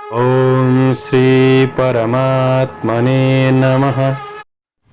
ओम श्री परमात्मने नमः।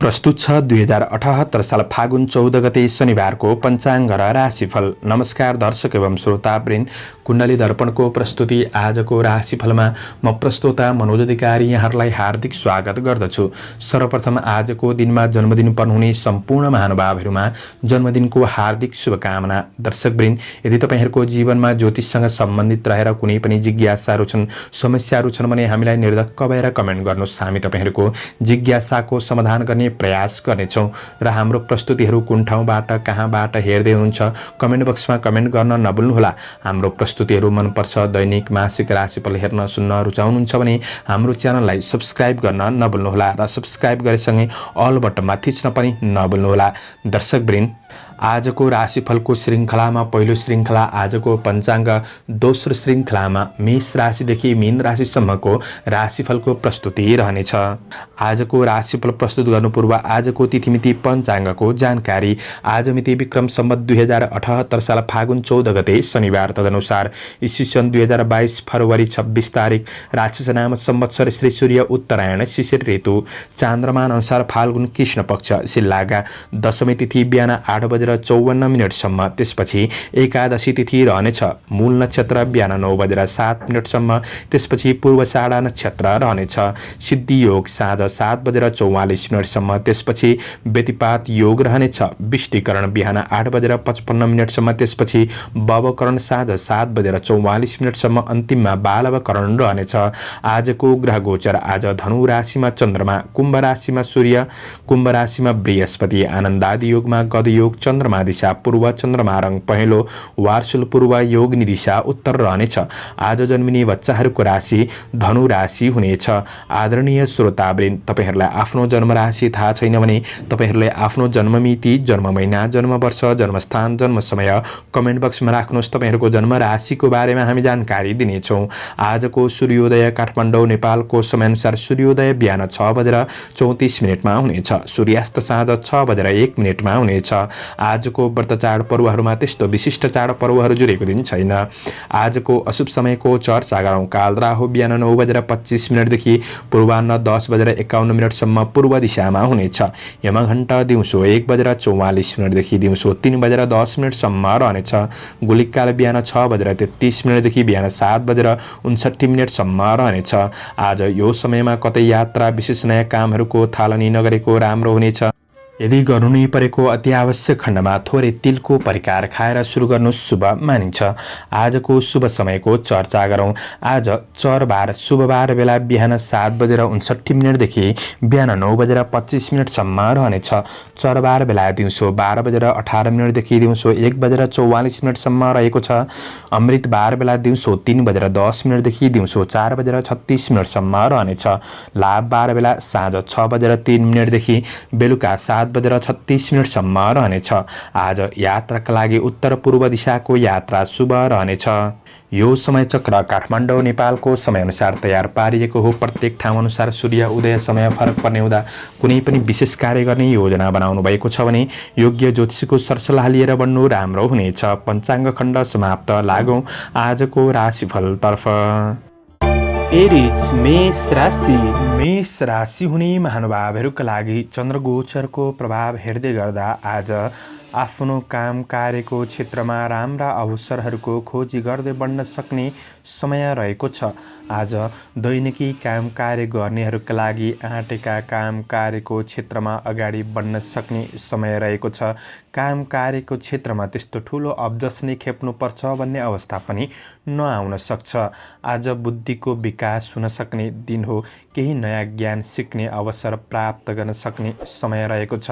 प्रस्तुत छ 2078 साल फागुन 14 गते शनिबारको पञ्चाङ्ग र राशिफल। नमस्कार दर्शक एवं श्रोतावृन्द, कुण्डली दर्पणको प्रस्तुति आजको राशिफलमा म प्रस्तोता मनोज अधिकारी यहाँहरूलाई हार्दिक स्वागत गर्दछु। सर्वप्रथम आजको दिनमा जन्मदिन पर्नुहुने सम्पूर्ण महानुभावहरूमा जन्मदिनको हार्दिक शुभकामना। दर्शकवृन्द, यदि तपाईहरूको जीवनमा ज्योतिषसँग सम्बन्धित रहेर कुनै पनि जिज्ञासाहरू छन्, समस्याहरू छन् भने हामीलाई निर्धक्क भएर कमेन्ट गर्नुहोस्। हामी तपाईहरूको जिज्ञासाको समाधान गर्ने प्रयास गर्नेछौँ र हाम्रो प्रस्तुतिहरू कुन ठाउँबाट कहाँबाट हेर्दै हुनुहुन्छ कमेन्ट बक्समा कमेन्ट गर्न नभुल्नुहोला। हाम्रो प्रस्तुतिहरू मनपर्छ, दैनिक मासिक राशिफल हेर्न सुन्न रुचाउनुहुन्छ भने हाम्रो च्यानललाई सब्स्क्राइब गर्न नभुल्नुहोला र सब्स्क्राइब गरेसँगै अल बटनमा थिच्न पनि नभुल्नुहोला। दर्शकवृन्द, आजको राशिफलको श्रृङ्खलामा पहिलो श्रृङ्खला आजको पञ्चाङ्ग, दोस्रो श्रृङ्खलामा मेष राशिदेखि मीन राशिसम्मको राशिफलको प्रस्तुति रहनेछ। आजको राशिफल प्रस्तुत गर्नु पूर्व आजको तिथिमिति पञ्चाङ्गको जानकारी। आज मिति विक्रम सम्वत 2078 साल फागुन 14 गते शनिबार, तदनुसार ईस्वी सन् 2022 फरवरी 26 तारिक, राक्षसनाम संवत्सर श्री सूर्य उत्तरायण शिशिर ऋतु, चान्द्रमान अनुसार फाल्गुन कृष्ण पक्ष शिलागा, दशमी तिथि बिहान 8:54 त्यसपछि एकादशी तिथि रहनेछ। मूल नक्षत्र बिहान 9:07 त्यसपछि पूर्वषाढा नक्षत्र रहनेछ। सिद्धि योग साँझ 7:44 त्यसपछि व्यतिपात योग रहनेछ। विष्टिकरण बिहान 8:55 त्यसपछि बवकरण साँझ 7:44 अन्तिममा बालवकरण रहनेछ। आजको ग्रह गोचर। आज धनु राशिमा चन्द्रमा, कुम्भ राशिमा सूर्य, कुम्भ राशिमा बृहस्पति, आनन्दादि योगमा गद योग, चन्द्रमा दिशा पूर्व, चन्द्रमा रङ पहेँलो, वार्षुल पूर्व, योगनी दिशा उत्तर रहनेछ। आज जन्मिने बच्चाहरूको राशि धनु राशि हुनेछ। आदरणीय श्रोतावृन्द, तपाईहरूलाई आफ्नो जन्म राशि थाहा छैन भने तपाईहरूले आफ्नो जन्ममिति, जन्म महिना, जन्म वर्ष, जन्मस्थान, जन्म समय कमेन्ट बक्समा राख्नुहोस्। तपाईहरूको जन्म राशिको बारेमा हामी जानकारी दिनेछौँ। आजको सूर्योदय काठमाडौँ नेपालको समयअनुसार सूर्योदय बिहान 6:34 हुनेछ। सूर्यास्त साँझ 6:01 हुनेछ। आजको व्रत चाड पर्वहरूमा त्यस्तो विशिष्ट चाड पर्वहरू जुरेको दिन छैन। आजको अशुभ समयको चर्चा गरौँ। काल राहु बिहान 9:25 देखि पूर्वाह्न 10:51 पूर्व दिशामा हुनेछ। यमघण्ट दिउँसो 1:44 देखि दिउँसो 3:10 रहनेछ। गुलिकाल बिहान 6:33 देखि बिहान 7:59 रहनेछ। आज यो समयमा कतै यात्रा, विशेष नयाँ कामहरूको थालनी नगरेको राम्रो हुनेछ। यदि गर्नु नै परेको अति आवश्यक खण्डमा थोरै तिलको परिकार खाएर सुरु गर्नु शुभ मानिन्छ। आजको शुभ समयको चर्चा गरौँ। आज चरबार शुभबार बेला बिहान 7:59 देखि बिहान 9:25 रहनेछ। चरबार बेला दिउँसो 12:18 देखि दिउँसो 1:44 रहेको छ। अमृतबार बेला दिउँसो 3:10 देखि दिउँसो 4:36 रहनेछ। लाभबार बेला साँझ 6:03 देखि बेलुका 7:36 रहनेछ। आज यात्राका लागि उत्तर पूर्व दिशाको यात्रा शुभ रहनेछ। यो समय चक्र काठमाडौँ नेपालको समयअनुसार तयार पारिएको हो। प्रत्येक ठाउँ अनुसार सूर्य उदय समय फरक पर्ने हुँदा कुनै पनि विशेष कार्य गर्ने योजना बनाउनु भएको छ भने योग्य ज्योतिषको सरसल्लाह लिएर बढ्नु राम्रो हुनेछ। पञ्चाङ्ग खण्ड समाप्त। लागौँ आजको राशिफलतर्फ। एरिज मेष राशि। मेष राशि हुने महानुभावहरूका लागि चन्द्रगोचरको प्रभाव हेर्दै गर्दा आज आफ्नो काम कार्यको क्षेत्रमा राम्रा अवसरहरूको खोजी गर्दै बढ्न सक्ने समय रहेको छ। आज दैनिकी काम कार्य गर्नेहरूका लागि आँटेका काम कार्यको क्षेत्रमा अगाडि बढ्न सक्ने समय रहेको छ। काम कार्यको क्षेत्रमा त्यस्तो ठुलो अब्जस नै खेप्नुपर्छ भन्ने अवस्था पनि नआउन सक्छ। आज बुद्धिको विकास हुन सक्ने दिन हो। केही नयाँ ज्ञान सिक्ने अवसर प्राप्त गर्न सक्ने समय रहेको छ।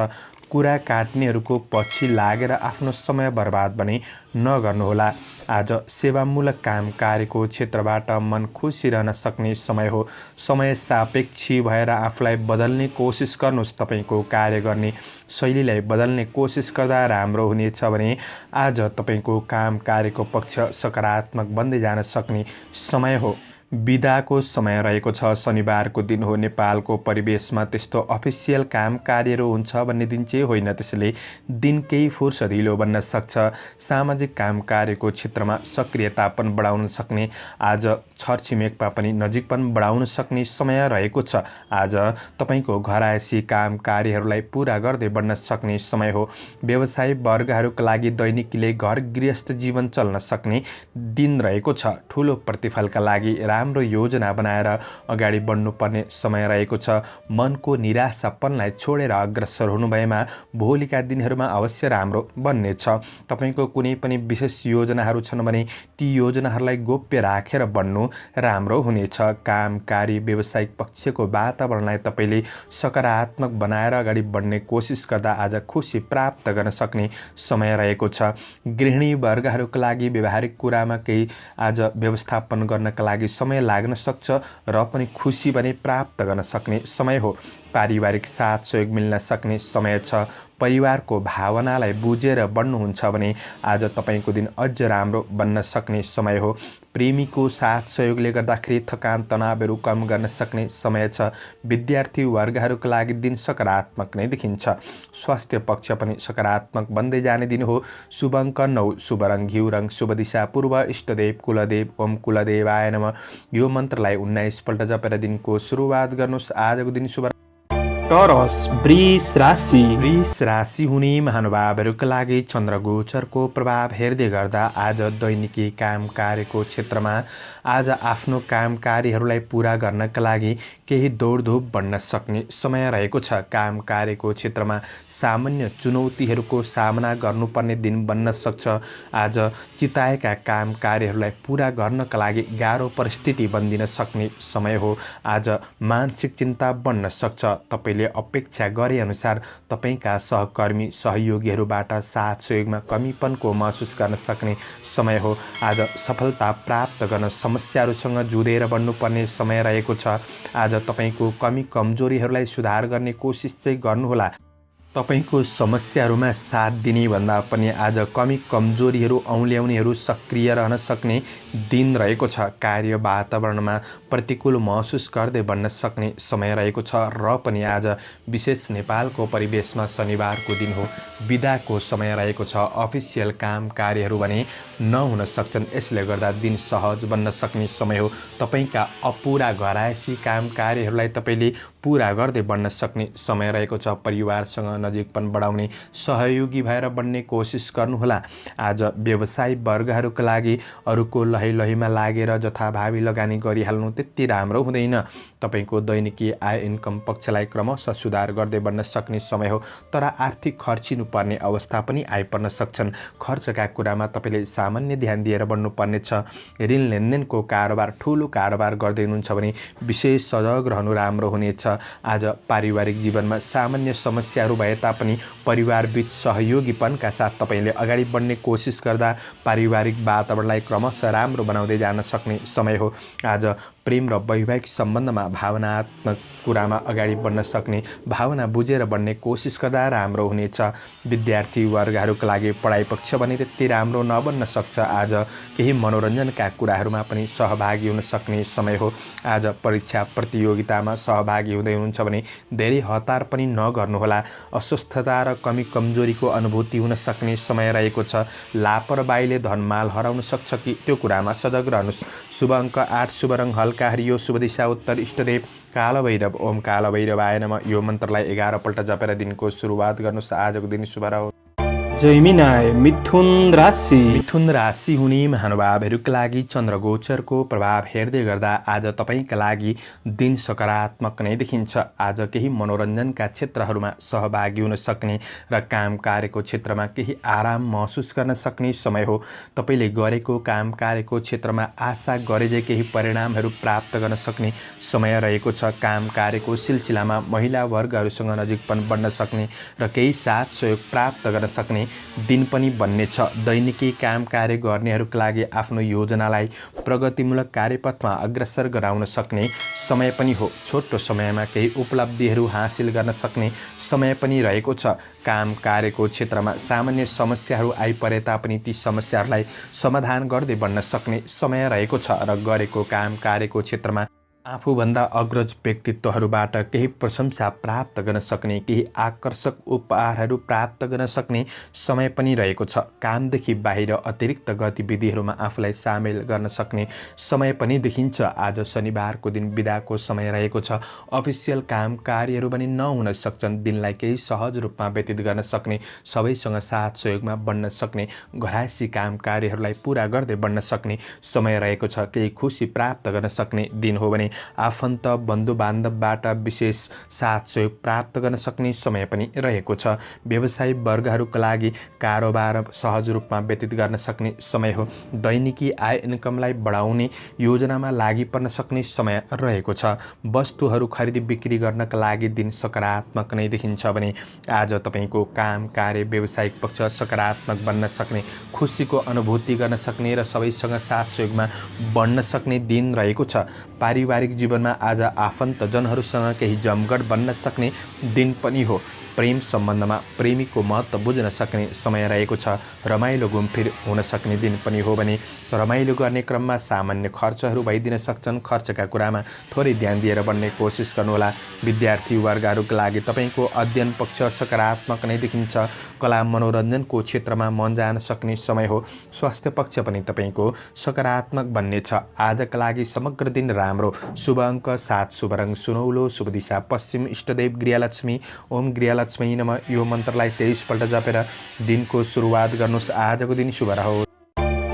कुरा काट्नेहरूको पछि लागेर आफ्नो समय बर्बाद भने नगर्नुहोला। आज सेवामूलक काम कार्यको क्षेत्रबाट मन खुसी रहन सक्ने समय हो। समय सापेक्षी भएर आफूलाई बदल्ने कोसिस गर्नुहोस्। तपाईको कार्य गर्ने शैलीलाई बदल्ने कोसिस गर्दा राम्रो हुनेछ भने आज तपाईको काम कार्यको पक्ष सकारात्मक बन्दै जान सक्ने समय हो। बिदाको समय रहेको छ। शनिबारको दिन हो। नेपालको परिवेशमा त्यस्तो अफिसियल काम कार्यहरू हुन्छ भन्ने दिन चाहिँ होइन। त्यसैले दिन केही फुर्सदिलो बन्न सक्छ। सामाजिक काम कार्यको क्षेत्रमा सक्रियतापन बढाउन सक्ने, आज छरछिमेकमा पनि नजिकपन बढाउन सक्ने समय रहेको छ। आज तपाईँको घरायसी काम कार्यहरूलाई पुरा गर्दै बढ्न सक्ने समय हो। व्यवसायी वर्गहरूका लागि दैनिकीले घर गृहस्थ जीवन चल्न सक्ने दिन रहेको छ। ठुलो प्रतिफलका लागि राम्रो योजना बनाएर अगाडि बढ्नुपर्ने समय रहेको छ। मनको निराशापनलाई छोडेर अग्रसर हुनुभएमा भोलिका दिनहरूमा अवश्य राम्रो बन्नेछ। तपाईँको कुनै पनि विशेष योजनाहरू छन् भने ती योजनाहरूलाई गोप्य राखेर बढ्नु राम्रो हुनेछ। कामकारी व्यावसायिक पक्षको वातावरणलाई तपाईँले सकारात्मक बनाएर अगाडि बढ्ने कोसिस गर्दा आज खुसी प्राप्त गर्न सक्ने समय रहेको छ। गृहिणी वर्गहरूका लागि व्यवहारिक कुरामा केही आज व्यवस्थापन गर्नका लागि समय लाग्न सक्छ र पनि खुसी भने प्राप्त गर्न सक्ने समय हो। पारिवारिक साथ सहयोग मिल्न सक्ने समय छ। परिवारको भावनालाई बुझेर बढ्नुहुन्छ भने आज तपाईँको दिन अझ राम्रो बन्न सक्ने समय हो। प्रेमीको साथ सहयोगले गर्दाखेरि थकान तनावहरू कम गर्न सक्ने समय छ। विद्यार्थी वर्गहरूका लागि दिन सकारात्मक नै देखिन्छ। स्वास्थ्य पक्ष पनि सकारात्मक बन्दै जाने दिन हो। शुभ अङ्क 9, शुभ रङ घिउ रङ, शुभ दिशा पूर्व, इष्टदेव कुलदेव ओम कुलदेवाय नमः। यो मन्त्रलाई 19 पल्ट जपेर दिनको सुरुवात गर्नुहोस्। आजको दिन शुभ टरस वृष राशि। वृष राशि हुने महानुभावहरूका लागि चन्द्रगोचरको प्रभाव हेर्दै गर्दा आज दैनिकी काम कार्यको क्षेत्रमा आज आफ्नो काम कार्यहरूलाई पुरा गर्नका लागि केही दौडधुप बढ्न सक्ने समय रहेको छ। काम कार्यको क्षेत्रमा सामान्य चुनौतीहरूको सामना गर्नुपर्ने दिन बन्न सक्छ। आज चिताएका काम कार्यहरूलाई पुरा गर्नका लागि गाह्रो परिस्थिति बन्दिन सक्ने समय हो। आज मानसिक चिन्ता बढ्न सक्छ। तपाईँले अपेक्षा गरे अनुसार तपाईँका सहकर्मी सहयोगीहरूबाट साथ सहयोगमा कमीपनको महसुस गर्न सक्ने समय हो। आज सफलता प्राप्त गर्न समस्याहरूसँग जुधेर बढ्नुपर्ने समय रहेको छ। आज तपाईँको कमी कमजोरीहरूलाई सुधार गर्ने कोसिस चाहिँ गर्नुहोला। तपाईँको समस्याहरूमा साथ दिने भन्दा पनि आज कमी कमजोरीहरू औँल्याउनेहरू सक्रिय रहन सक्ने दिन रहेको छ। कार्य वातावरणमा प्रतिकूल महसुस गर्दै बढ्न सक्ने समय रहेको छ र पनि आज विशेष नेपालको परिवेशमा शनिबारको दिन हो। बिदाको समय रहेको छ। अफिसियल काम कार्यहरू भने नहुन सक्छन्। यसले गर्दा दिन सहज बन्न सक्ने समय हो। तपाईँका अपुरा घरायसी काम कार्यहरूलाई तपाईँले पुरा गर्दै बढ्न सक्ने समय रहेको छ। परिवारसँग नजिकपन बढाउने सहयोगी भएर बढ्ने कोसिस गर्नुहोला। आज व्यवसायी वर्गहरूका लागि अरूको लहीमा लागेर जथाभावी लगानी गरिहाल्नु त्यति राम्रो हुँदैन। तपाईँको दैनिकी आय इन्कम पक्षलाई क्रमशः सुधार गर्दै बढ्न सक्ने समय हो। तर आर्थिक खर्चिनुपर्ने अवस्था पनि आइपर्न सक्छन्। खर्चका कुरामा तपाईँले सामान्य ध्यान दिएर बढ्नुपर्नेछ। ऋण लेनदेनको कारोबार ठुलो कारोबार गर्दै हुनुहुन्छ भने विशेष सजग रहनु राम्रो हुनेछ। आज पारिवारिक जीवनमा सामान्य समस्याहरू भए तापनि परिवारबीच सहयोगीपनका साथ तपाईँले अगाडि बढ्ने कोसिस गर्दा पारिवारिक वातावरणलाई क्रमशः राम्रो बनाउँदै जान सक्ने समय हो। आज प्रेम र वैवाहिक सम्बन्धमा भावनात्मक कुरामा अगाडि बढ्न सक्ने, भावना बुझेर बढ्ने कोसिस गर्दा राम्रो हुनेछ। विद्यार्थी वर्गहरूका लागि पढाइ पक्ष भने त्यति राम्रो नबन्न सक्छ। आज केही मनोरञ्जनका कुराहरूमा पनि सहभागी हुन सक्ने समय हो। आज परीक्षा प्रतियोगितामा सहभागी हुँदै हुनुहुन्छ भने धेरै हतार पनि नगर्नुहोला। अस्वस्थता र कमी कमजोरीको अनुभूति हुन सक्ने समय रहेको छ। लापरवाहीले धनमाल हराउन सक्छ कि त्यो कुरामा सजग रहनुहोस्। शुभ अङ्क 8, शुभ रङ हल्का हरियो, शुभ दिशा उत्तर, इष्टदेव कालभैरव ओम कालभैरवाय नमः। यो मन्त्रलाई 11 पल्ट जपेर दिनको सुरुवात गर्नुहोस्। आजको दिन शुभ रहोस्। जैमिनाय मिथुन राशि। मिथुन राशि हुने महानुभावहरूका लागि चन्द्रगोचरको प्रभाव हेर्दै गर्दा आज तपाईँका लागि दिन सकारात्मक नै देखिन्छ। आज केही मनोरञ्जनका क्षेत्रहरूमा सहभागी हुन सक्ने र काम कार्यको क्षेत्रमा केही आराम महसुस गर्न सक्ने समय हो। तपाईँले गरेको काम कार्यको क्षेत्रमा आशा गरेझै केही परिणामहरू प्राप्त गर्न सक्ने समय रहेको छ। काम कार्यको सिलसिलामा महिला वर्गहरूसँग नजिकपन बढ्न सक्ने र केही साथ सहयोग प्राप्त गर्न सक्ने दिन पनि बन्नेछ। दैनिकी काम कार्य गर्नेहरूका लागि आफ्नो योजनालाई प्रगतिमूलक कार्यपथमा अग्रसर गराउन सक्ने समय पनि हो। छोटो समयमा केही उपलब्धिहरू हासिल गर्न सक्ने समय पनि रहेको छ। काम कार्यको क्षेत्रमा सामान्य समस्याहरू आइपरे तापनि ती समस्याहरूलाई समाधान गर्दै बढ्न सक्ने समय रहेको छ र गरेको काम कार्यको क्षेत्रमा आफूभन्दा अग्रज व्यक्तित्वहरूबाट केही प्रशंसा प्राप्त गर्न सक्ने, केही आकर्षक उपहारहरू प्राप्त गर्न सक्ने समय पनि रहेको छ। कामदेखि बाहिर अतिरिक्त गतिविधिहरूमा आफूलाई सामेल गर्न सक्ने समय पनि देखिन्छ। आज शनिबारको दिन बिदाको समय रहेको छ। अफिसियल काम कार्यहरू पनि नहुन सक्छन्। दिनलाई केही सहज रूपमा व्यतीत गर्न सक्ने, सबैसँग साथ सहयोगमा बढ्न सक्ने, घरायसी काम कार्यहरूलाई पुरा गर्दै बढ्न सक्ने समय रहेको छ। केही खुसी प्राप्त गर्न सक्ने दिन हो भने आफन्त बन्धु बान्धवबाट विशेष साथ सहयोग प्राप्त गर्न सक्ने समय पनि रहेको छ। व्यवसायी वर्गहरूका लागि कारोबार सहज रूपमा व्यतीत गर्न सक्ने समय हो। दैनिकी आय इन्कमलाई बढाउने योजनामा लागि पर्न सक्ने समय रहेको छ। वस्तुहरू खरिदी बिक्री गर्नका लागि दिन सकारात्मक नै देखिन्छ भने आज तपाईँको काम कार्य व्यावसायिक पक्ष सकारात्मक बन्न सक्ने, खुसीको अनुभूति गर्न सक्ने र सबैसँग साथ सहयोगमा बढ्न सक्ने दिन रहेको छ। पारिवारिक जीवनमा आज आफन्तजनहरूसँग केही जमघट बन्न सक्ने दिन पनि हो। प्रेम सम्बन्धमा प्रेमीको महत्त्व बुझ्न सक्ने समय रहेको छ। रमाइलो घुमफिर हुन सक्ने दिन पनि हो भने रमाइलो गर्ने क्रममा सामान्य खर्चहरू भइदिन सक्छन्। खर्चका कुरामा थोरै ध्यान दिएर बढ्ने कोसिस गर्नुहोला। विद्यार्थी वर्गहरूका लागि तपाईँको अध्ययन पक्ष सकारात्मक नै देखिन्छ। कला मनोरञ्जनको क्षेत्रमा मन जान सक्ने समय हो। स्वास्थ्य पक्ष पनि तपाईँको सकारात्मक बन्नेछ। आजका लागि समग्र दिन राम्रो। शुभ अङ्क 7, शुभ रङ सुनौलो, शुभ दिशा पश्चिम, इष्टदेव गृहलक्ष्मी। ओम गृहलक्ष्मी नमः यो मन्त्रलाई 23 पल्ट जपेर दिनको सुरुवात गर्नुहोस्। आजको दिन शुभ रहोस्।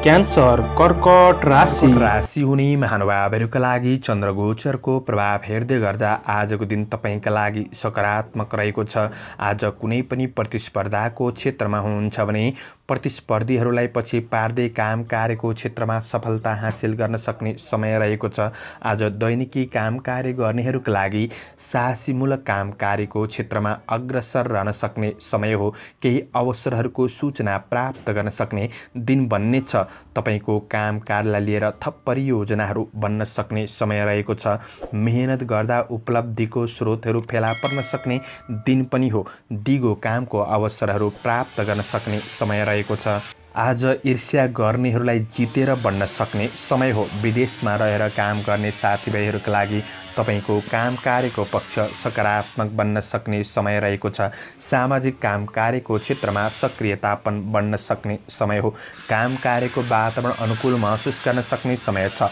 क्यान्सर, कर्कट राशि हुने महानुभावहरूका लागि चन्द्रगोचरको प्रभाव हेर्दै गर्दा आजको दिन तपाईँका लागि सकारात्मक रहेको छ। आज कुनै पनि प्रतिस्पर्धाको क्षेत्रमा हुनुहुन्छ भने प्रतिस्पर्धीहरूलाई पछि पार्दै काम कार्यको क्षेत्रमा सफलता हासिल गर्न सक्ने समय रहेको छ। आज दैनिकी काम कार्य गर्नेहरूका लागि साहसीमूलक काम कार्यको क्षेत्रमा अग्रसर रहन सक्ने समय हो। केही अवसरहरूको सूचना प्राप्त गर्न सक्ने दिन बन्नेछ। तपाईँको काम कार्यलाई लिएर थप परियोजनाहरू बन्न सक्ने समय रहेको छ। मेहनत गर्दा उपलब्धिको स्रोतहरू फेला पर्न सक्ने दिन पनि हो। दिगो कामको अवसरहरू प्राप्त गर्न सक्ने समय रहेको छ। आज ईर्ष्या गर्नेहरूलाई जितेर बढ्न सक्ने समय हो। विदेशमा रहेर काम गर्ने साथीभाइहरूका लागि तपाईँको काम कार्यको पक्ष सकारात्मक बन्न सक्ने समय रहेको छ। सामाजिक काम कार्यको क्षेत्रमा सक्रियतापन बढ्न सक्ने समय हो। काम कार्यको वातावरण अनुकूल महसुस गर्न सक्ने समय छ।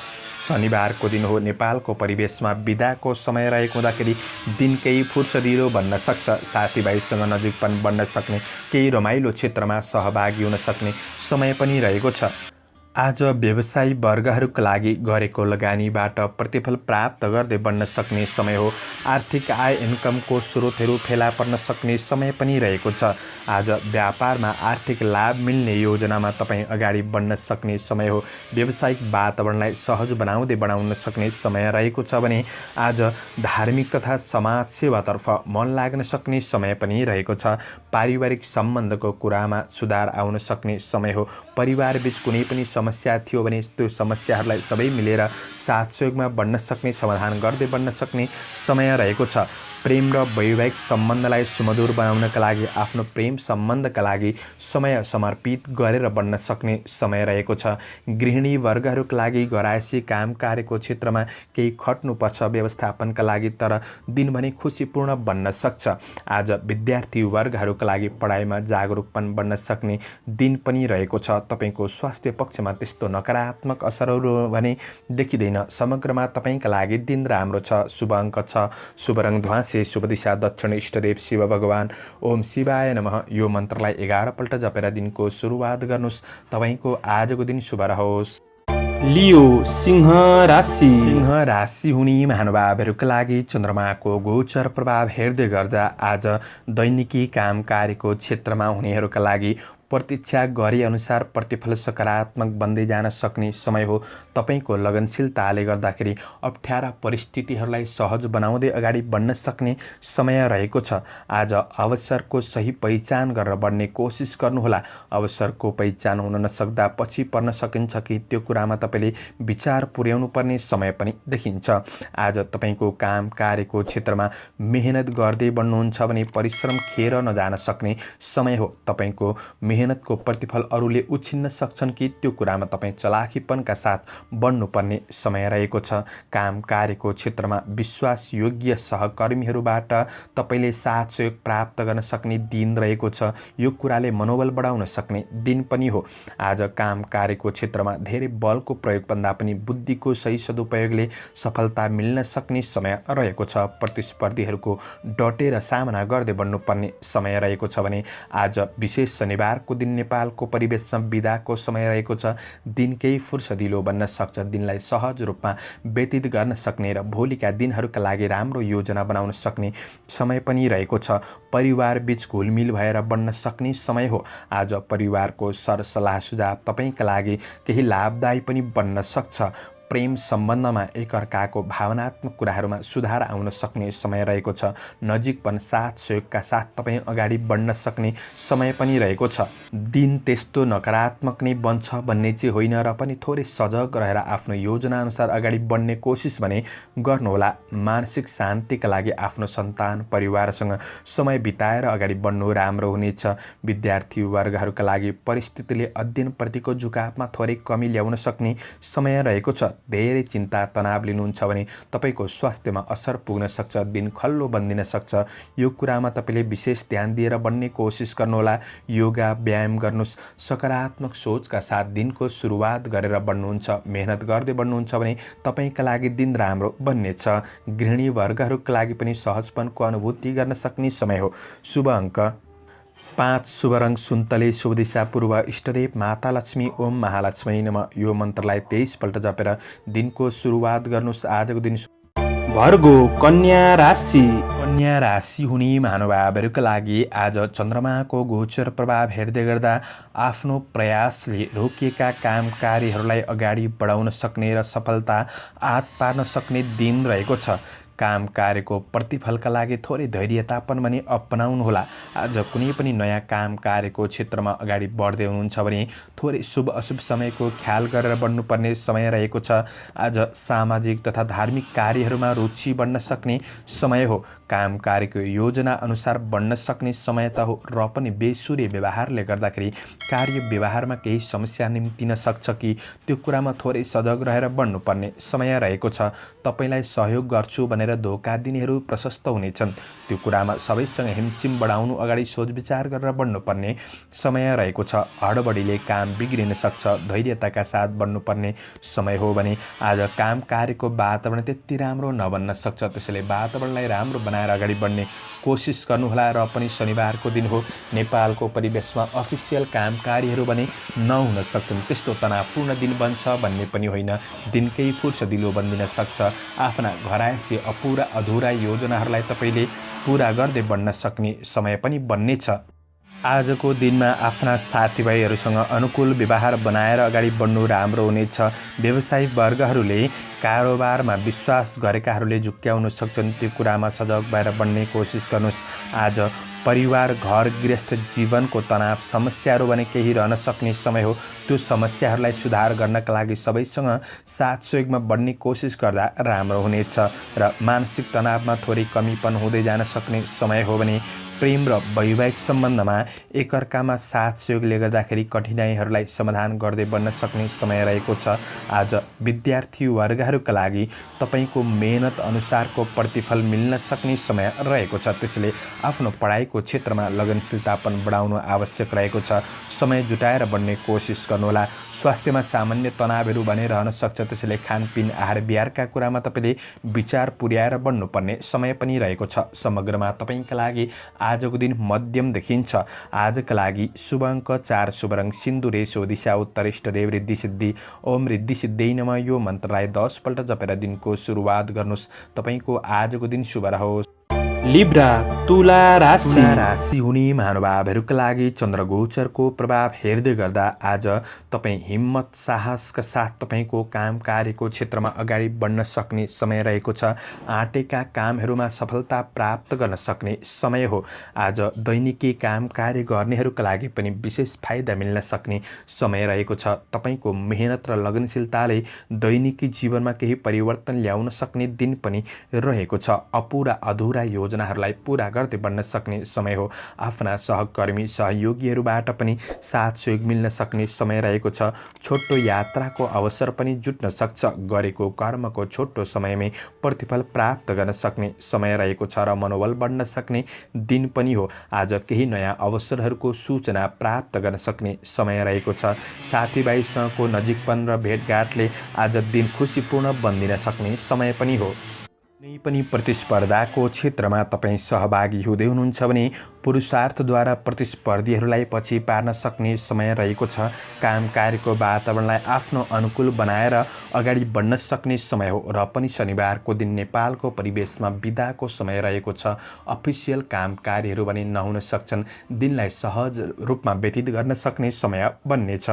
शनिबारको दिन हो। नेपालको परिवेशमा बिदाको समय रहेको हुँदाखेरि दिन केही फुर्सदिलो बन्न सक्छ। साथीभाइसँग नजिकपन बन्न सक्ने, केही रमाइलो क्षेत्रमा सहभागी हुन सक्ने समय पनि रहेको छ। आज व्यवसायी वर्गहरूका लागि गरेको लगानीबाट प्रतिफल प्राप्त गर्दै बढ्न सक्ने समय हो। आर्थिक आय इन्कमको स्रोतहरू फेला पर्न सक्ने समय पनि रहेको छ। आज व्यापारमा आर्थिक लाभ मिल्ने योजनामा तपाईँ अगाडि बढ्न सक्ने समय हो। व्यावसायिक वातावरणलाई सहज बढाउन सक्ने समय रहेको छ भने आज धार्मिक तथा समाज सेवातर्फ मन लाग्न सक्ने समय पनि रहेको छ। पारिवारिक सम्बन्धको कुरामा सुधार आउन सक्ने समय हो। परिवारबीच कुनै पनि समस्या थियो भने त्यो समस्याहरूलाई सबै मिलेर साथ सहयोगमा बढ्न सक्ने, समाधान गर्दै बढ्न सक्ने समय रहेको छ। प्रेम र वैवाहिक सम्बन्धलाई सुमधुर बनाउनका लागि आफ्नो प्रेम सम्बन्धका लागि समय समर्पित गरेर बढ्न सक्ने समय रहेको छ। गृहिणी वर्गहरूका लागि घरायसी काम कार्यको क्षेत्रमा केही खट्नुपर्छ व्यवस्थापनका लागि, तर दिन भने खुसीपूर्ण बन्न सक्छ। आज विद्यार्थी वर्गहरूका लागि पढाइमा जागरुकपन बन्न सक्ने दिन पनि रहेको छ। तपाईँको स्वास्थ्य पक्षमा त्यस्तो नकारात्मक असरहरू भने देखिँदैन। समग्रमा तपाईँका लागि दिन राम्रो छ। शुभ अङ्क 6, शुभ रङ ध्वाँसे, शुभ दिशा दक्षिण, इष्टदेव शिव भगवान। ओम शिवाय नमः यो मन्त्रलाई 11 पल्ट जपेर दिनको सुरुवात गर्नुहोस्। तपाईँको आजको दिन शुभ रहोस्। लियो, सिंह राशि हुने महानुभावहरूका लागि चन्द्रमाको गोचर प्रभाव हेर्दै गर्दा आज दैनिकी काम कार्यको क्षेत्रमा हुनेहरूका लागि प्रतीक्षा गरे अनुसार प्रतिफल सकारात्मक बन्दै जान सक्ने समय हो। तपाईको लगनशीलताले गर्दाखेरि अप्ठ्यारा परिस्थितिहरूलाई सहज बनाउँदै अगाडि बढ्न सक्ने समय रहेको छ। आज अवसरको सही पहिचान गरेर बढ्ने कोसिस गर्नुहोला। अवसरको पहिचान हुन नसक्दा पछि पर्न सकिन्छ कि त्यो कुरामा तपाईँले विचार पुर्याउनु पर्ने समय पनि देखिन्छ। आज तपाईँको काम कार्यको क्षेत्रमा मेहनत गर्दै बढ्नुहुन्छ भने परिश्रम खेर नजान सक्ने समय हो। तपाईँको मेहनतको प्रतिफल अरूले उछिन्न सक्छन् कि त्यो कुरामा तपाईँ चलाखीपनका साथ बढ्नुपर्ने समय रहेको छ। काम कार्यको क्षेत्रमा विश्वासयोग्य सहकर्मीहरूबाट तपाईँले साथ सहयोग प्राप्त गर्न सक्ने दिन रहेको छ। यो कुराले मनोबल बढाउन सक्ने दिन पनि हो। आज काम कार्यको क्षेत्रमा धेरै बलको प्रयोगभन्दा पनि बुद्धिको सही सदुपयोगले सफलता मिल्न सक्ने समय रहेको छ। प्रतिस्पर्धीहरूको डटेर सामना गर्दै बढ्नुपर्ने समय रहेको छ भने आज विशेष शनिबारको दिन नेपालको परिवेशमा बिदाको समय रहेको छ। दिन केही फुर्सदिलो बन्न सक्छ। दिनलाई सहज रूपमा व्यतीत गर्न सक्ने र भोलिका दिनहरूका लागि राम्रो योजना बनाउन सक्ने समय पनि रहेको छ। परिवार बीच घुलमिल भएर बढ्न सक्ने समय हो। आज परिवारको सरसल्लाह सुझाव तपाईँका लागि केही लाभदायी पनि बन्न सक्छ। प्रेम सम्बन्धमा एकअर्काको भावनात्मक कुराहरूमा सुधार आउन सक्ने समय रहेको छ। नजिकपन साथ सहयोगका साथ तपाईँ अगाडि बढ्न सक्ने समय पनि रहेको छ। दिन त्यस्तो नकारात्मक नै बन्छ भन्ने चाहिँ होइन र पनि थोरै सजग रहेर आफ्नो योजना अनुसार अगाडि बढ्ने कोसिस भने गर्नुहोला। मानसिक शान्तिका लागि आफ्नो सन्तान परिवारसँग समय बिताएर अगाडि बढ्नु राम्रो हुनेछ। विद्यार्थी वर्गहरूका लागि परिस्थितिले अध्ययनप्रतिको झुकावमा थोरै कमी ल्याउन सक्ने समय रहेको छ। धेरै चिन्ता तनाव लिनुहुन्छ भने तपाईँको स्वास्थ्यमा असर पुग्न सक्छ। दिन खल्लो बन्दिन सक्छ। यो कुरामा तपाईँले विशेष ध्यान दिएर बढ्ने कोसिस गर्नुहोला। योगा व्यायाम गर्नुहोस्। सकारात्मक सोचका साथ दिनको सुरुवात गरेर बढ्नुहुन्छ। मेहनत गर्दै बढ्नुहुन्छ भने तपाईँका लागि दिन राम्रो बन्नेछ। गृहिणी वर्गहरूका लागि पनि सहजपनको अनुभूति गर्न सक्ने समय हो। शुभ अङ्क 5, शुभ रङ्ग सुन्तले, शुभ दिशा पूर्व, इष्टदेव माता लक्ष्मी, ओम महालक्ष्मी नमः। यो मन्त्रलाई 23 पल्ट जपेर दिनको सुरुवात गर्नुहोस्। आजको दिन भर्गो कन्या राशि। कन्या राशि हुने महानुभावहरूका लागि आज चन्द्रमाको गोचर प्रभाव हेर्दै गर्दा आफ्नो प्रयासले रोकिएका काम कार्यहरूलाई अगाडि बढाउन सक्ने र सफलता हात पार्न सक्ने दिन रहेको छ। काम कार्यको प्रतिफलका लागि थोरै धैर्यता पनि अपनाउनुहोला। आज कुनै पनि नयाँ काम कार्यको क्षेत्रमा अगाडि बढ्दै हुनुहुन्छ भने थोरै शुभ अशुभ समयको ख्याल गरेर बढ्नुपर्ने समय रहेको छ। आज सामाजिक तथा धार्मिक कार्यहरूमा रुचि बढ्न सक्ने समय हो। काम कार्यको योजना अनुसार बढ्न सक्ने समय त हो र पनि बेसुरे व्यवहारले गर्दाखेरि कार्य व्यवहारमा केही समस्या निम्तिन सक्छ कि त्यो कुरामा थोरै सजग रहेर बढ्नुपर्ने समय रहेको छ। तपाईँलाई सहयोग गर्छु भनेर धोका दिनेहरू प्रशस्त हुनेछन्। त्यो कुरामा सबैसँग हिमचिम बढाउनु अगाडि सोच विचार गरेर बढ्नुपर्ने समय रहेको छ। हडबडीले काम बिग्रिन सक्छ। धैर्यताका साथ बढ्नुपर्ने समय हो भने आज काम कार्यको वातावरण त्यति राम्रो नबन्न सक्छ। त्यसैले वातावरणलाई राम्रो बनाएर अगाडि बढ्ने कोसिस गर्नुहोला। र पनि शनिबारको दिन हो। नेपालको परिवेशमा अफिसियल काम कार्यहरू भने नहुन सक्छन्। त्यस्तो तनावपूर्ण दिन बन्छ भन्ने पनि होइन। दिनकै फुर्सदिलो बन्दिन सक्छ। आफ्ना घरायसी अपुरा अधुरा योजनाहरूलाई तपाईँले पुरा गर्दै बढ्न सक्ने समय पनि बन्नेछ। आजको दिनमा आफ्ना साथीभाइहरूसँग अनुकूल व्यवहार बनाएर अगाडि बढ्नु राम्रो हुनेछ। व्यवसायिक वर्गहरूले कारोबारमा विश्वास गरेकाहरूले झुक्क्याउन सक्छन्। त्यो कुरामा सजग भएर बढ्ने कोसिस गर्नुहोस्। आज परिवार घर गृहस्थ जीवनको तनाव समस्याहरू भने केही रहन सक्ने समय हो। त्यो समस्याहरूलाई सुधार गर्नका लागि सबैसँग साथ सहयोगमा बढ्ने कोसिस गर्दा राम्रो हुनेछ र मानसिक तनावमा थोरै कमीपन हुँदै जान सक्ने समय हो भने प्रेम र वैवाहिक सम्बन्धमा एकअर्कामा साथ सहयोगले गर्दाखेरि कठिनाइहरूलाई समाधान गर्दै बढ्न सक्ने समय रहेको छ। आज विद्यार्थी वर्गहरूका लागि तपाईँको मेहनत अनुसारको प्रतिफल मिल्न सक्ने समय रहेको छ। त्यसैले आफ्नो पढाइको क्षेत्रमा लगनशीलतापन बढाउनु आवश्यक रहेको छ। समय जुटाएर बढ्ने कोसिस गर्नुहोला। स्वास्थ्यमा सामान्य तनावहरू भने रहन सक्छ। त्यसैले खानपिन आहार विहारका कुरामा तपाईँले विचार पुर्याएर बढ्नुपर्ने समय पनि रहेको छ। समग्रमा तपाईँका लागि आजको दिन मध्यम देखिन्छ। आजका लागि शुभ अङ्क 4, शुभ रङ सिन्दुरे, शुभ दिशा उत्तर, इष्टदेव रिद्धि सिद्धि, ओम रिद्धि सिद्धि नमः। यो मन्त्रलाई 10 पल्ट जपेर दिनको सुरुवात गर्नुहोस्। तपाईँको आजको दिन शुभ रहोस्। लिब्रा तुला राशि। तुला राशि हुने महानुभावहरूका लागि चन्द्रगोचरको प्रभाव हेर्दै गर्दा आज तपाईँ हिम्मत साहसका साथ तपाईँको काम कार्यको क्षेत्रमा अगाडि बढ्न सक्ने समय रहेको छ। आँटेका कामहरूमा सफलता प्राप्त गर्न सक्ने समय हो। आज दैनिकी काम कार्य गर्नेहरूका लागि पनि विशेष फाइदा मिल्न सक्ने समय रहेको छ। तपाईँको मेहनत र लगनशीलताले दैनिकी जीवनमा केही परिवर्तन ल्याउन सक्ने दिन पनि रहेको छ। अपुरा अधुरा योजनाहरूलाई पूरा गर्दै बढ्न सक्ने समय हो। आफ्ना सहकर्मी सहयोगीहरूबाट पनि साथ सहयोग मिल्न सक्ने समय रहेको छ। छोटो यात्राको अवसर पनि जुट्न सक्छ। गरेको कर्मको छोटो समयमै प्रतिफल प्राप्त गर्न सक्ने समय रहेको छ र मनोबल बढ्न सक्ने दिन पनि हो। आज केही नयाँ अवसरहरूको सूचना प्राप्त गर्न सक्ने समय रहेको छ। साथीभाइसँगको नजिकपन र भेटघाटले आज दिन खुसीपूर्ण बनिदिन सक्ने समय पनि हो। कुनै पनि प्रतिस्पर्धाको क्षेत्रमा तपाईँ सहभागी हुँदै हुनुहुन्छ भने पुरुषार्थद्वारा प्रतिस्पर्धीहरूलाई पछि पार्न सक्ने समय रहेको छ। काम कार्यको वातावरणलाई आफ्नो अनुकूल बनाएर अगाडि बढ्न सक्ने समय हो र पनि शनिबारको दिन नेपालको परिवेशमा बिदाको समय रहेको छ। अफिसियल काम कार्यहरू भने नहुन सक्छन्। दिनलाई सहज रूपमा व्यतीत गर्न सक्ने समय बन्नेछ।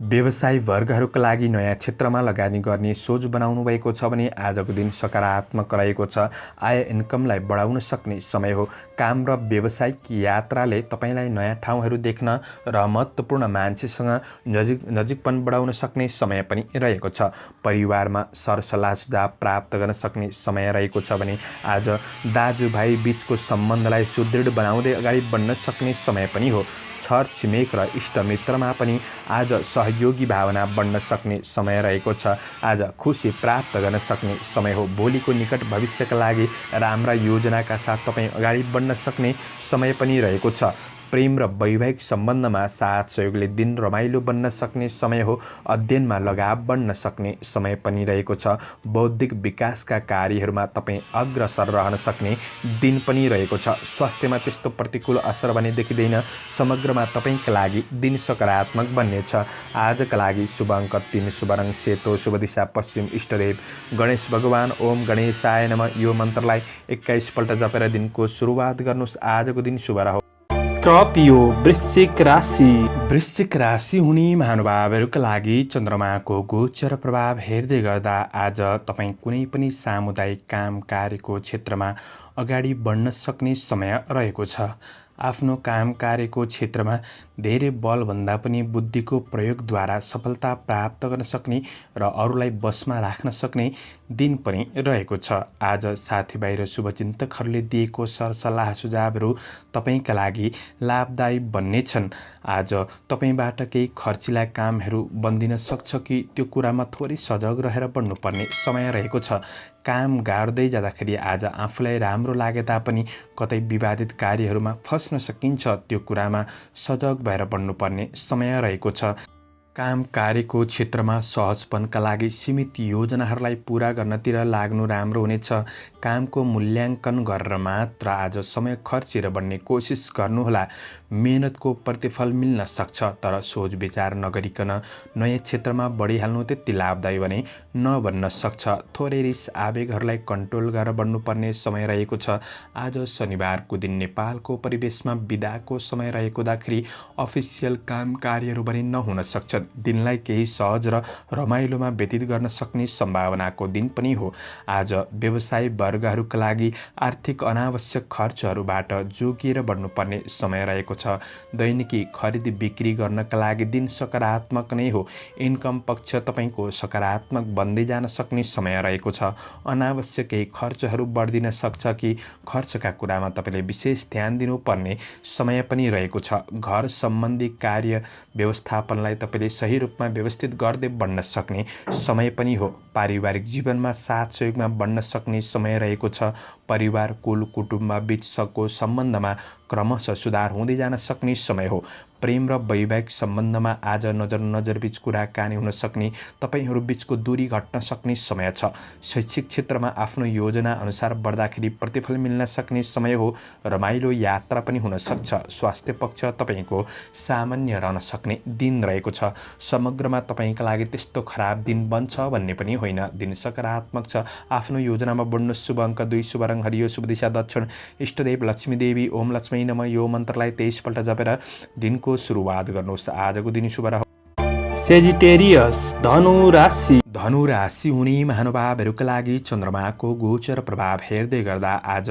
व्यवसायी वर्गहरूका लागि नयाँ क्षेत्रमा लगानी गर्ने सोच बनाउनु भएको छ भने आजको दिन सकारात्मक रहेको छ। आय इन्कमलाई बढाउन सक्ने समय हो। काम र व्यावसायिक यात्राले तपाईँलाई नयाँ ठाउँहरू देख्न र महत्त्वपूर्ण मान्छेसँग नजिकपन बढाउन सक्ने समय पनि रहेको छ। परिवारमा सरसल्लाह सुझाव प्राप्त गर्न सक्ने समय रहेको छ भने आज दाजुभाइ बिचको सम्बन्धलाई सुदृढ बनाउँदै अगाडि बढ्न सक्ने समय पनि हो। छर छिमेक र इष्टमित्रमा पनि आज सहयोगी भावना बढ्न सक्ने समय रहेको छ। आज खुसी प्राप्त गर्न सक्ने समय हो। भोलिको निकट भविष्यका लागि राम्रा योजनाका साथ तपाईँ अगाडि बढ्न सक्ने समय पनि रहेको छ। प्रेम र वैवाहिक सम्बन्धमा साथ सहयोगले दिन रमाइलो बन्न सक्ने समय हो। अध्ययनमा लगाव बढ्न सक्ने समय पनि रहेको छ। बौद्धिक विकासका कार्यहरूमा तपाईँ अग्रसर रहन सक्ने दिन पनि रहेको छ। स्वास्थ्यमा त्यस्तो प्रतिकूल असर भने देखिँदैन। समग्रमा तपाईँका लागि दिन सकारात्मक बन्नेछ। आजका लागि शुभ अङ्क 3, शुभ रङ सेतो, शुभ दिशा पश्चिम, इष्टदेव गणेश भगवान ओम गणेशाय नमः यो मन्त्रलाई 21 पल्ट जपेर दिनको सुरुवात गर्नुहोस्। आजको दिन शुभ रहोस्। स्कर्पियो वृश्चिक राशि। वृश्चिक राशि हुने महानुभावहरूका लागि चन्द्रमाको गोचर प्रभाव हेर्दै गर्दा आज तपाईँ कुनै पनि सामुदायिक काम कार्यको क्षेत्रमा अगाडि बढ्न सक्ने समय रहेको छ। आफ्नो काम कार्यको क्षेत्रमा धेरै बलभन्दा पनि बुद्धिको प्रयोगद्वारा सफलता प्राप्त गर्न सक्ने र अरूलाई बसमा राख्न सक्ने दिन पनि रहेको छ। आज साथीभाइ र शुभचिन्तकहरूले दिएको सरसल्लाह सुझावहरू तपाईँका लागि लाभदायी बन्नेछन्। आज तपाईँबाट केही खर्चिला कामहरू बन्दिन सक्छ कि त्यो कुरामा थोरै सजग रहेर बढ्नुपर्ने समय रहेको छ। काम गाड्दै जाँदाखेरि आज आफूलाई राम्रो लागे तापनि कतै विवादित कार्यहरूमा फस्न सकिन्छ। त्यो कुरामा सजग भएर बढ्नुपर्ने समय रहेको छ। काम कार्यको क्षेत्रमा सहजपनका लागि सीमित योजनाहरूलाई पूरा गर्नतिर लाग्नु राम्रो हुनेछ। कामको मूल्याङ्कन गरेर मात्र आज समय खर्चेर बढ्ने कोसिस गर्नुहोला। मेहनतको प्रतिफल मिल्न सक्छ तर सोच विचार नगरिकन नयाँ क्षेत्रमा बढिहाल्नु त्यति लाभदायी भने नबन्न सक्छ। थोरै रिस आवेगहरूलाई कन्ट्रोल गरेर बढ्नुपर्ने समय रहेको छ। आज शनिबारको दिन नेपालको परिवेशमा बिदाको समय रहेको हुँदाखेरि अफिसियल काम कार्यहरू पनि नहुन सक्छ। दिनलाई केही सहज र रमाइलोमा व्यतीत गर्न सक्ने सम्भावनाको दिन पनि हो। आज व्यवसायी वर्गहरूका लागि आर्थिक अनावश्यक खर्चहरूबाट जोगिएर बढ्नुपर्ने समय रहेको छ। दैनिकी खरिद बिक्री गर्नका लागि दिन सकारात्मक नै हो। इन्कम पक्ष तपाईँको सकारात्मक बन्दै जान सक्ने समय रहेको छ। अनावश्यक केही खर्चहरू बढ्दिन सक्छ कि खर्चका कुरामा तपाईँले विशेष ध्यान दिनुपर्ने समय पनि रहेको छ। घर सम्बन्धी कार्य व्यवस्थापनलाई तपाईँले सही रूपमा व्यवस्थित गर्दै बढ्न सक्ने समय पनि हो। पारिवारिक जीवनमा साथ सहयोगमा बढ्न सक्ने समय रहेको छ। परिवार कुल कुटुम्ब बिचको सम्बन्धमा क्रमशः सुधार हुँदै जान सक्ने समय हो। प्रेम र वैवाहिक सम्बन्धमा आज नजरबीच कुराकानी हुन सक्ने, तपाईहरू बीचको दूरी घट्न सक्ने समय छ। शैक्षिक क्षेत्रमा आफ्नो योजना अनुसार बढ्दाखेरि प्रतिफल मिल्न सक्ने समय हो। रमाइलो यात्रा पनि हुन सक्छ। स्वास्थ्य पक्ष तपाईको सामान्य रहन सक्ने दिन रहेको छ। समग्रमा तपाईका लागि त्यस्तो खराब दिन बन्छ भन्ने पनि होइन। दिन सकारात्मक छ। आफ्नो योजनामा बढ्नु। शुभ अङ्क 2, शुभ रङ हरियो, शुभ दिशा दक्षिण, इष्टदेव लक्ष्मी देवी ओम लक्ष्मी नमः यो मन्त्रलाई 23 पल्ट जपेर दिनको सुरुवात गर्नुहोस्। आजको दिन शुभ रह्यो सेजिटेरियस धनु राशि। धनु राशि हुने महानुभावहरूका लागि चन्द्रमाको गोचर प्रभाव हेर्दै गर्दा आज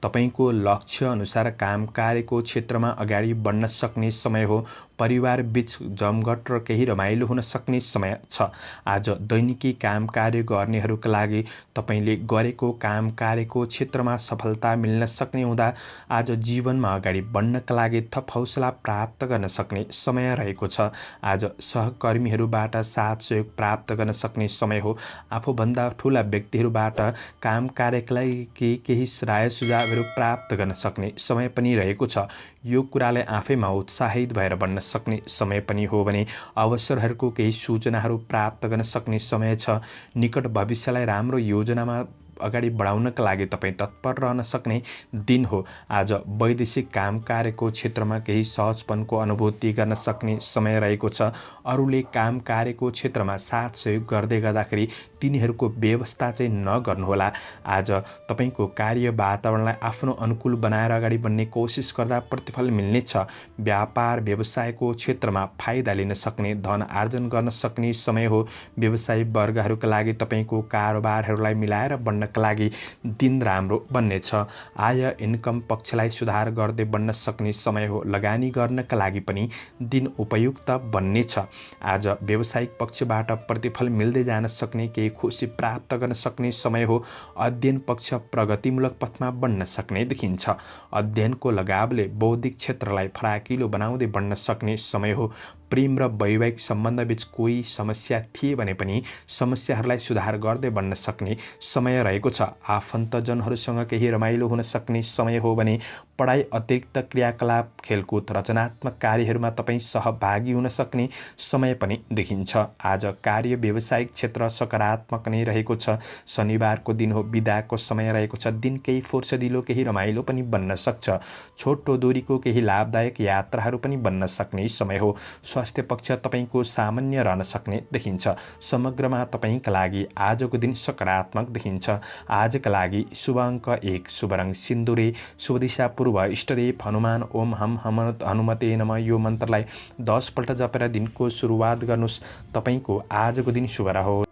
तपाईको लक्ष्य अनुसार काम कार्यको क्षेत्रमा अगाडि बढ्न सक्ने समय हो। परिवार बीच जमघट र केही रमाइलो हुन सक्ने समय छ। आज दैनिकी काम कार्य गर्नेहरूका लागि तपाईले गरेको काम कार्यको क्षेत्रमा सफलता मिल्न सक्ने हुँदा आज जीवनमा अगाडि बढ्नका लागि थप हौसला प्राप्त गर्न सक्ने समय रहेको छ। आज सहकर्मीहरूबाट साथ सहयोग प्राप्त गर्न सक्ने समय हो। आफूभन्दा ठूला व्यक्तिहरूबाट काम कार्यका लागि केही राय सुझावहरू प्राप्त गर्न सक्ने समय पनि रहेको छ। यो कुराले आफैमा उत्साहित भएर बढ्न सक्ने समय पनि हो भने अवसरहरूको केही सूचनाहरू प्राप्त गर्न सक्ने समय छ। निकट भविष्यलाई राम्रो योजनामा अगाडि बढाउनका लागि तपाईँ तत्पर रहन सक्ने दिन हो। आज वैदेशिक काम कार्यको क्षेत्रमा केही सहजपनको अनुभूति गर्न सक्ने समय रहेको छ। अरूले काम कार्यको क्षेत्रमा साथ सहयोग गर्दै गर्दाखेरि तिनीहरूको व्यवस्था चाहिँ नगर्नुहोला। आज तपाईको कार्य वातावरणलाई आफ्नो अनुकूल बनाएर अगाडि बढ्ने कोसिस गर्दा प्रतिफल मिल्नेछ। व्यापार व्यवसायको क्षेत्रमा फाइदा लिन सक्ने, धन आर्जन गर्न सक्ने समय हो। व्यवसायी वर्गहरूका लागि तपाईको कारोबारहरूलाई मिलाएर बढ्न का लागि दिन राम्रो बन्नेछ। आय इन्कम पक्षलाई सुधार गर्दै बढ्न सक्ने समय हो। लगानी गर्नका लागि पनि दिन उपयुक्त बन्नेछ। आज व्यावसायिक पक्षबाट प्रतिफल मिल्दै जान सक्ने, केही खुसी प्राप्त गर्न सक्ने समय हो। अध्ययन पक्ष प्रगतिमूलक पथमा बढ्न सक्ने देखिन्छ। अध्ययनको लगावले बौद्धिक क्षेत्रलाई फराकिलो बनाउँदै बढ्न सक्ने समय हो। प्रेम र वैवाहिक सम्बन्धबीच कोही समस्या थिए भने पनि समस्याहरूलाई सुधार गर्दै बढ्न सक्ने समय रहेको छ। आफन्तजनहरूसँग केही रमाइलो हुन सक्ने समय हो भने पढाइ अतिरिक्त क्रियाकलाप, खेलकुद, रचनात्मक कार्यहरूमा तपाईँ सहभागी हुन सक्ने समय पनि देखिन्छ। आज कार्य व्यावसायिक क्षेत्र सकारात्मक नै रहेको छ। शनिबारको दिन हो। बिदाको समय रहेको छ। दिन केही फुर्सदिलो, केही रमाइलो पनि बन्न सक्छ। छोटो दूरीको केही लाभदायक यात्राहरू पनि बन्न सक्ने समय हो। स्वास्थ्य पक्ष तपाईको सामान्य रहन सक्ने देखिन्छ। समग्रमा तपाईका लागि आजको दिन सकारात्मक देखिन्छ। आजका लागि शुभ अङ्क 1, शुभ रङ सिन्दुरे, शुभ दिशा पूर्व, इष्टदेव हनुमान ओम हम हनुमते नमः यो मन्त्रलाई 10 पल्ट जपेर दिनको सुरुवात गर्नुहोस्। तपाईको आजको दिन शुभ रहोस्।